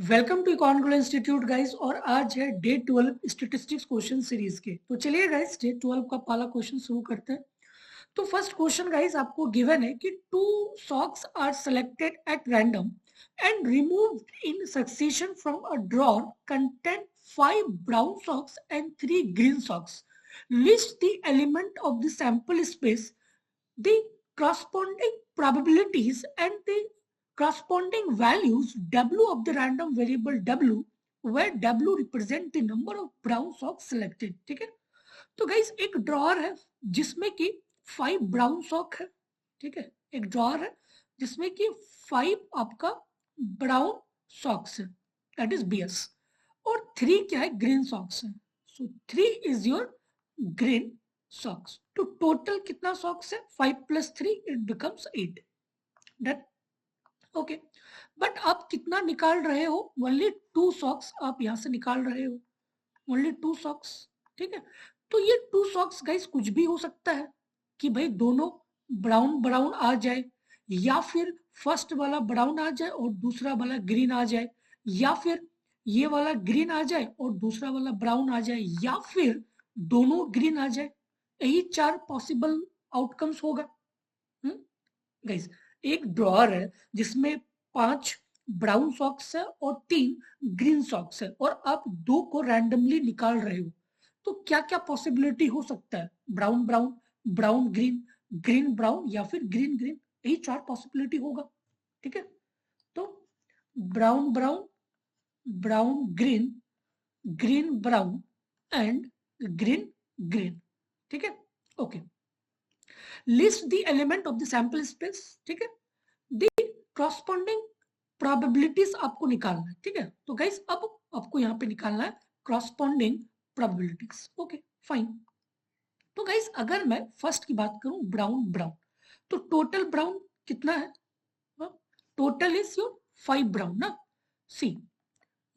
Welcome to इकॉनग्लो institute guys. और आज है डे 12 स्टेटिस्टिक्स क्वेश्चन सीरीज के। तो चलिए गाइस डे 12 का पहला क्वेश्चन शुरू करते हैं। तो फर्स्ट क्वेश्चन गाइस आपको गिवन है कि two socks are selected at random and removed in succession from a drawer content 5 brown socks and 3 green socks. List the element of the sample space, the corresponding probabilities and the corresponding values w of the random variable w, where w represent the number of brown socks selected। ठीक है, तो guys एक drawer है जिसमें कि 5 brown sock है। ठीक है, एक ड्रॉअर है जिसमें कि 5 आपका ब्राउन सॉक्स है, दैट इज BS, और 3 क्या है, ग्रीन सॉक्स है। सो 3 इज योर ग्रीन सॉक्स। तो टोटल कितना सॉक्स है, 5 + 3 it becomes 8। Done, okay. But आप कितना निकाल रहे हो, ओनली 2 सॉक्स आप यहां से निकाल रहे हो, ओनली 2 सॉक्स। ठीक है, तो ये 2 सॉक्स गाइस कुछ भी हो सकता है कि भाई दोनों ब्राउन ब्राउन आ जाए, या फिर फर्स्ट वाला ब्राउन आ जाए और दूसरा वाला ग्रीन आ जाए, या फिर ये वाला ग्रीन आ जाए और दूसरा वाला ब्राउन आ जाए, या फिर दोनों ग्रीन आ जाए। यही 4 पॉसिबल आउटकम्स होगा। गाइस एक ड्रॉअर है जिसमें 5 ब्राउन सॉक्स है और 3 ग्रीन सॉक्स है, और आप 2 को रैंडमली निकाल रहे हो। तो क्या क्या पॉसिबिलिटी हो सकता है, brown brown, brown green, green brown, या फिर ग्रीन ग्रीन। यही 4 पॉसिबिलिटी होगा। ठीक है, तो brown brown, brown green, green brown and green green. ठीक है, okay. List the element of the sample space. ठीक है, द क्रॉसपॉन्डिंग प्रोबेबिलिटीज आपको निकालना है। ठीक है, तो गाइस अब आपको यहाँ पे निकालना है क्रॉसपॉन्डिंग प्रोबेबिलिटीज। Okay fine. तो गाइस अगर मैं फर्स्ट की बात करूं, ब्राउन ब्राउन, तो टोटल ब्राउन कितना है, टोटल इज योर 5 ब्राउन ना। See,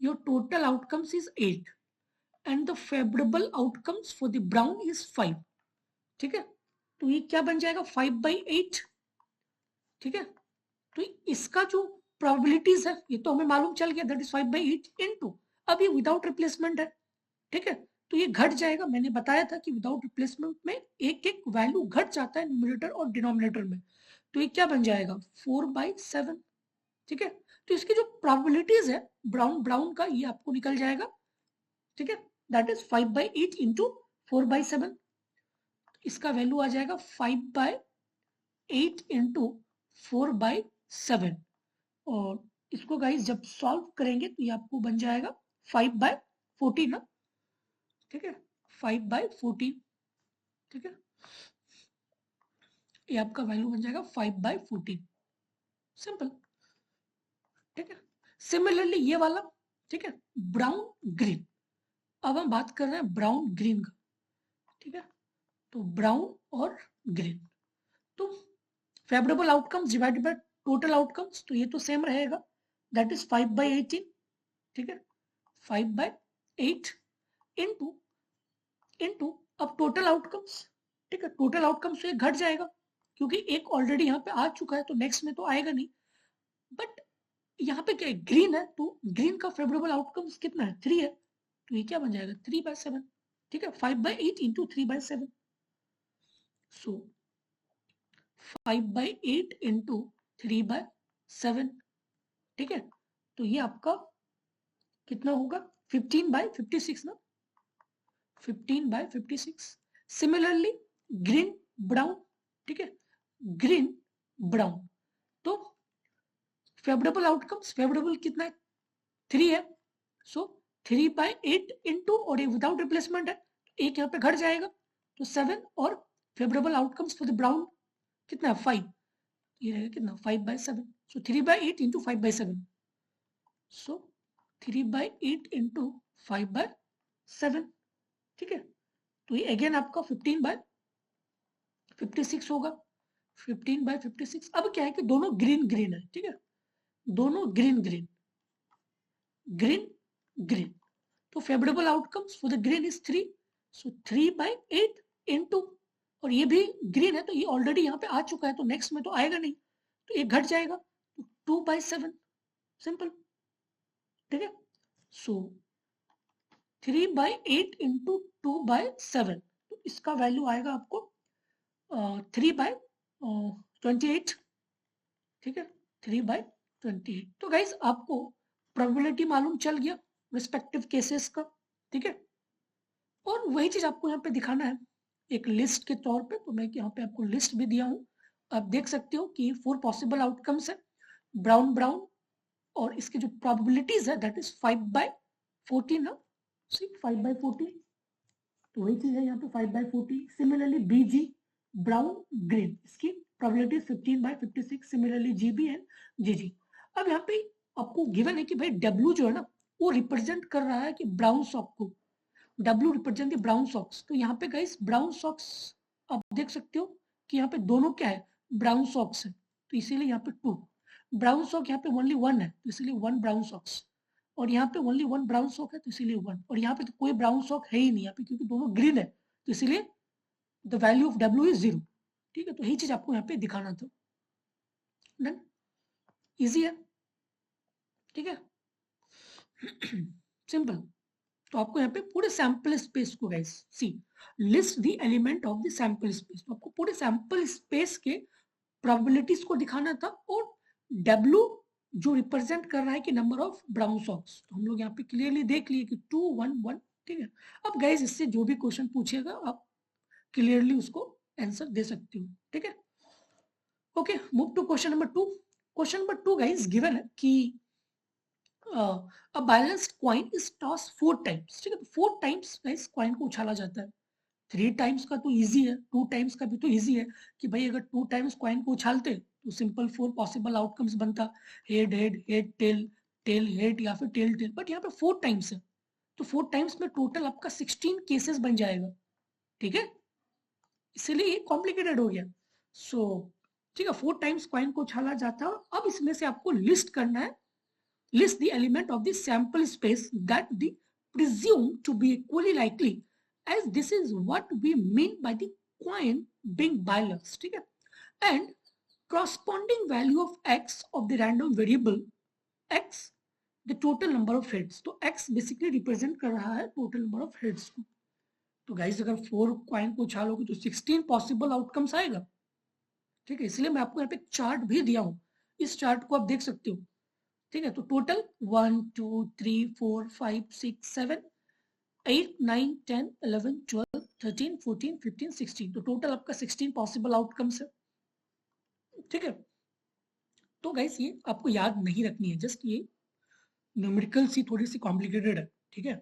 your total outcomes is 8 and the favourable outcomes for the brown is 5। ठीक है, तो ये क्या बन जाएगा, 5/8। ठीक है, तो इसका जो प्रोबेबिलिटीज है ये तो हमें मालूम चल गया, दैट इज 5/8 इनटू, अब ये विदाउट रिप्लेसमेंट है। ठीक है, तो ये घट जाएगा। मैंने बताया था कि विदाउट रिप्लेसमेंट में एक एक वैल्यू घट जाता है न्यूमरेटर और डिनोमिनेटर में। तो ये क्या बन जाएगा, 4/7। ठीक है, तो इसकी जो प्रोबेबिलिटीज है ब्राउन ब्राउन का, ये आपको निकल जाएगा। ठीक है, दैट इज 5/8 इंटू 4/7। इसका वैल्यू आ जाएगा 5/8 इंटू 4/7। और इसको गाइस जब सॉल्व करेंगे तो ये आपको बन जाएगा 5/14 ना। ठीक है, 5/14। ठीक है, ये आपका वैल्यू बन जाएगा 5/14, सिंपल। ठीक है, सिमिलरली ये वाला, ठीक है, ब्राउन ग्रीन। अब हम बात कर रहे हैं ब्राउन ग्रीन का। ठीक है, तो ब्राउन और ग्रीन, तो favourable outcomes divided by total outcomes, तो ये तो सेम रहेगा, दैट इज 5/18। ठीक है, 5/8 इनटू इनटू अब टोटल आउटकम्स। ठीक है, टोटल आउटकम्स से घट जाएगा क्योंकि एक ऑलरेडी यहाँ पे आ चुका है, तो नेक्स्ट में तो आएगा नहीं। बट यहाँ पे क्या है, ग्रीन है, तो ग्रीन का फेवरेबल आउटकम्स कितना है, 3 है, तो ये क्या बन जाएगा, 3/7। ठीक है, 5/8 इंटू 3/7, सो 5/8 इंटू 3/7। ठीक है, तो ये आपका कितना होगा, 15/56 ना, 15/56। सिमिलरली ग्रीन ब्राउन, ठीक है, ग्रीन ब्राउन, तो फेवरेबल आउटकम्स, फेवरेबल कितना है, 3 है, सो 3/8 इंटू, और ये विदाउट रिप्लेसमेंट है, एक यहाँ पे घट जाएगा, तो 7, और favourable outcomes for the brown कितना है, 5, ये रहेगा कितना, 5/7। सो 3/8 इंटू 5/7, सो 3/8 इंटू 5/7। ठीक है, तो ये अगेन आपका 15/56 होगा, 15/56। अब क्या है कि दोनों ग्रीन ग्रीन है। ठीक है, दोनों ग्रीन ग्रीन, ग्रीन ग्रीन, तो favourable outcomes for the green is 3, so 3/8 into, और ये भी ग्रीन है तो ये ऑलरेडी यहाँ पे आ चुका है, तो नेक्स्ट में तो आएगा नहीं, तो ये घट जाएगा, तो 2/7, सिंपल। ठीक है। सो 3/8 इंटू 2/7, तो इसका वैल्यू आएगा आपको 3/28, ठीक है, 3/28। तो गाइस आपको प्रोबेबिलिटी मालूम चल गया रिस्पेक्टिव केसेस का, ठीक है। और वही चीज आपको यहाँ पे दिखाना है एक लिस्ट के तौर पे, तो मैं यहाँ पे आपको लिस्ट भी दिया हूँ। आप देख सकते हो कि 4 पॉसिबल आउटकम्स है, ब्राउन ब्राउन, और इसकी जो प्रोबेबिलिटीज है दैट इज 5/14 ना, सी 5/14, तो वही चीज है यहाँ पे 5/14। सिमिलरली BG ब्राउन ग्रीन, इसकी probability 15/56, similarly GB and GG। अब यहाँ पे आपको गिवन है कि भाई W जो है ना वो रिप्रेजेंट कर रहा है कि ब्राउन सॉक को, W represent the brown socks. तो यहाँ पे गाइस ब्राउन सॉक्स आप देख सकते हो कि यहाँ पे दोनों क्या है, ब्राउन सॉक्स है, तो इसीलिए यहाँ पे 2 ब्राउन सॉक, यहाँ पे ओनली 1 है तो इसीलिए 1 ब्राउन सॉक्स, और यहाँ पे ओनली 1 ब्राउन सॉक है तो इसीलिए 1, और यहाँ पे तो कोई ब्राउन सॉक है ही नहीं यहाँ पे क्योंकि दोनों ग्रीन है, तो इसीलिए the value of W is 0, ठीक है। तो यही चीज आपको यहाँ पे दिखाना था। डन, इजी है, ठीक है, सिंपल। तो आपको यहाँ पे पूरे सैंपल स्पेस को guys see list the element of the sample space, तो आपको पूरे सैंपल स्पेस के प्रोबेबिलिटीज को दिखाना था, और W जो रिप्रेजेंट कर रहा है कि नंबर ऑफ ब्राउन सॉक्स, तो हम लोग यहाँ पे क्लियरली देख लिए कि 2 1 1, ठीक है। अब गाइस इससे जो भी क्वेश्चन पूछेगा आप क्लियरली उसको आंसर दे सकते हो, ठीक है। Okay, move to question number 2। Question number 2 guys given है कि a balanced coin is tossed 4 times, ठीक है। तो 4 टाइम्स गाइस कॉइन को उछाला जाता है। 3 टाइम्स का तो इजी है, 2 टाइम्स का भी तो इजी है कि भाई अगर 2 टाइम्स कॉइन को उछालते तो सिंपल 4 पॉसिबल आउटकम्स बनता, head head head tail, tail head या फिर टेल टेल, बट यहाँ पे 4 टाइम्स है, तो 4 टाइम्स में टोटल आपका 16 केसेस बन जाएगा, ठीक है, इसलिए ये कॉम्प्लिकेटेड हो गया। सो ठीक है, 4 टाइम्स कॉइन को उछाला जाता है। अब इसमें से आपको लिस्ट करना है, list the element of the sample space that the presumed to be equally likely, as this is what we mean by the coin being balanced, ठीक है, and corresponding value of x of the random variable x the total number of heads। तो x basically represent कर रहा है total number of heads को। तो guys अगर 4 coin को उछालोगे तो 16 पॉसिबल आउटकम्स आएगा, ठीक है, इसलिए मैं आपको यहाँ पे चार्ट भी दिया हूँ, इस चार्ट को आप देख सकते हो, ठीक है। तो टोटल 1 2 3 4 5 6 7 8 9 10 11 12 13 14 15 16, तो टोटल आपका 16 पॉसिबल आउटकम्स है, ठीक है। तो गाइस ये आपको याद नहीं रखनी है, जस्ट ये न्यूमेरिकल सी थोड़ी सी कॉम्प्लिकेटेड है, ठीक है,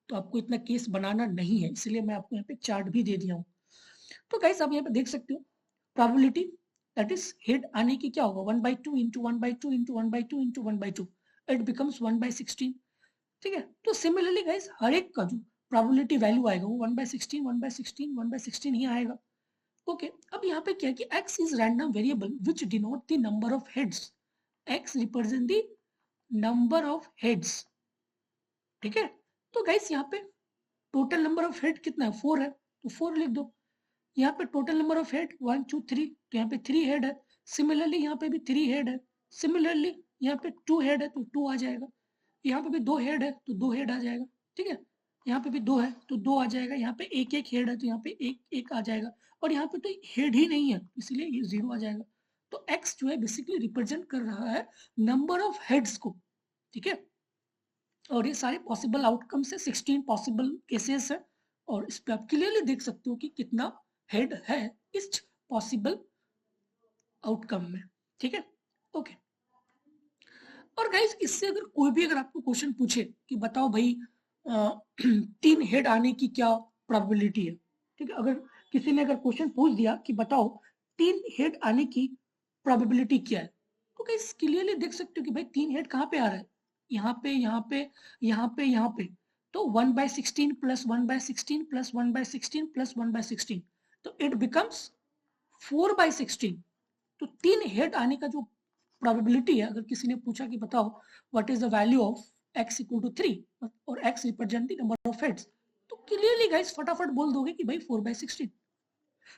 तो आपको इतना केस बनाना नहीं है, इसलिए मैं आपको यहाँ पे चार्ट भी दे दिया हूँ। तो गाइस आप यहाँ पे देख सकते हो प्रोबेबिलिटी दैट इज हेड आने की क्या होगा, 1/2 into 1/2 into 1/2 into 1/2, it becomes 1/16, ठीक है। तो सिमिलरली गाइस हर एक का जो प्रोबेबिलिटी वैल्यू आएगा वो 1/16 1/16 1/16 ही आएगा, ओके। अब यहाँ पे क्या है कि x is random variable which denote the number of heads, x represent the number of heads, ठीक है। तो गाइस यहाँ पे टोटल नंबर ऑफ हेड कितना है, 4 है, तो 4 लिख दो। यहाँ पे टोटल नंबर ऑफ हेड 1 2 3, तो यहाँ पे 3 हेड है, सिमिलरली यहाँ पे भी 3 हेड है, सिमिलरली यहाँ पे 2 हेड है तो 2 आ जाएगा, यहाँ पे भी 2 हेड है तो 2 हेड आ जाएगा, ठीक है, यहाँ पे भी 2 है तो 2 आ जाएगा, यहाँ पे एक एक हेड है तो यहाँ पे एक एक आ जाएगा, और यहाँ पे तो हेड ही नहीं है इसलिए ये 0 आ जाएगा। तो x जो है बेसिकली रिप्रेजेंट कर रहा है नंबर ऑफ हेड्स को, ठीक है, और ये सारे पॉसिबल आउटकम्स है, 16 पॉसिबल केसेस है, और इस पे आप क्लियरली देख सकते हो कि कितना हेड है इस पॉसिबल आउटकम में, ठीक है, ओके। और गाइस इससे अगर कोई भी अगर आपको क्वेश्चन पूछे कि बताओ भाई 3 हेड आने की क्या प्रोबेबिलिटी है, ठीक है, अगर किसी ने अगर क्वेश्चन पूछ दिया कि बताओ 3 हेड आने की प्रोबेबिलिटी क्या है, तो गाइस क्लियरली देख सकते हो कि भाई 3 हेड कहाँ पे आ रहा है, यहाँ पे यहाँ पे यहाँ पे यहाँ पे, तो 1/16 प्लस 1/16 प्लस 1/16 प्लस 1/16, तो इट बिकम्स 4/16। तो 3 हेड आने का जो प्रोबेबिलिटी है, अगर किसी ने पूछा कि बताओ what is the value of x equal to 3 और x represent the number of heads, तो क्लियरली गाइस फटाफट बोल दोगे कि भाई 4/16।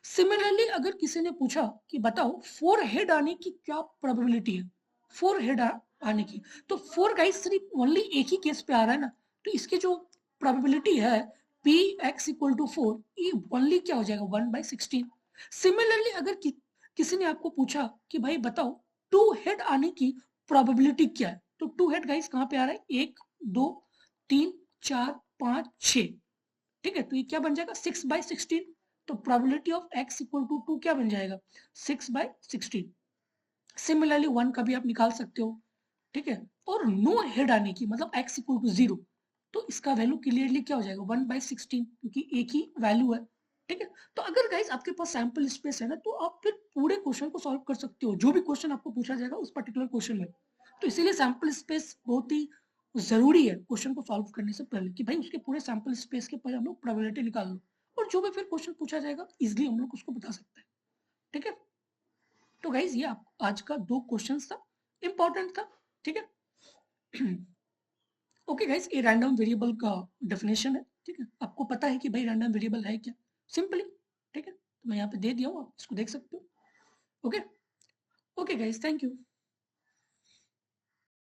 सिमिलरली अगर किसी ने पूछा कि बताओ 4 हेड आने की क्या प्रोबेबिलिटी है, 4 हेड आने की। तो 4 गाइस सिर्फ ओनली एक ही केस पे आ रहा है ना, तो इसकी जो प्रोबेबिलिटी है पी एक्स इक्वल टू 4, ये ओनली क्या हो जाएगा 1/16। सिमिलरली अगर किसी ने आपको पूछा कि भाई बताओ टू हेड आने की प्रोबेबिलिटी क्या है, तो टू हेड गाइस कहाँ पे आ रहा है, 1 2 3 4 5 6, ठीक है, तो ये क्या बन जाएगा 6/16। तो probability of x equal to 2 क्या बन जाएगा 6/16। सिमिलरली 1 का भी आप निकाल सकते हो, ठीक है, और नो हेड आने की मतलब x इक्वल टू 0, तो इसका वैल्यू क्लियरली क्या हो जाएगा 1/16, क्योंकि एक ही वैल्यू है, ठीक है। तो अगर गाइस आपके पास सैंपल स्पेस है ना, तो आप फिर पूरे क्वेश्चन को सॉल्व कर सकते हो, जो भी क्वेश्चन आपको पूछा जाएगा उस पर्टिकुलर क्वेश्चन में। तो इसीलिए सैंपल स्पेस बहुत ही जरूरी है क्वेश्चन को सॉल्व करने से पहले, कि भाई उसके पूरे सैंपल स्पेस के पहले हम लोग प्रोबेबिलिटी निकाल लो, और जो भी फिर क्वेश्चन पूछा जाएगा इजिली हम लोग उसको बता सकते हैं, ठीक है। तो गाइज ये आज का 2 क्वेश्चंस था, इंपॉर्टेंट था, ठीक है। ओके गाइज, ये रैंडम वेरिएबल का डेफिनेशन है, ठीक है, आपको पता है कि भाई रैंडम वेरिएबल है क्या, सिंपली, ठीक है, तो मैं यहाँ पे दे दिया हूँ, आप इसको देख सकते हो। Okay, okay guys, thank you.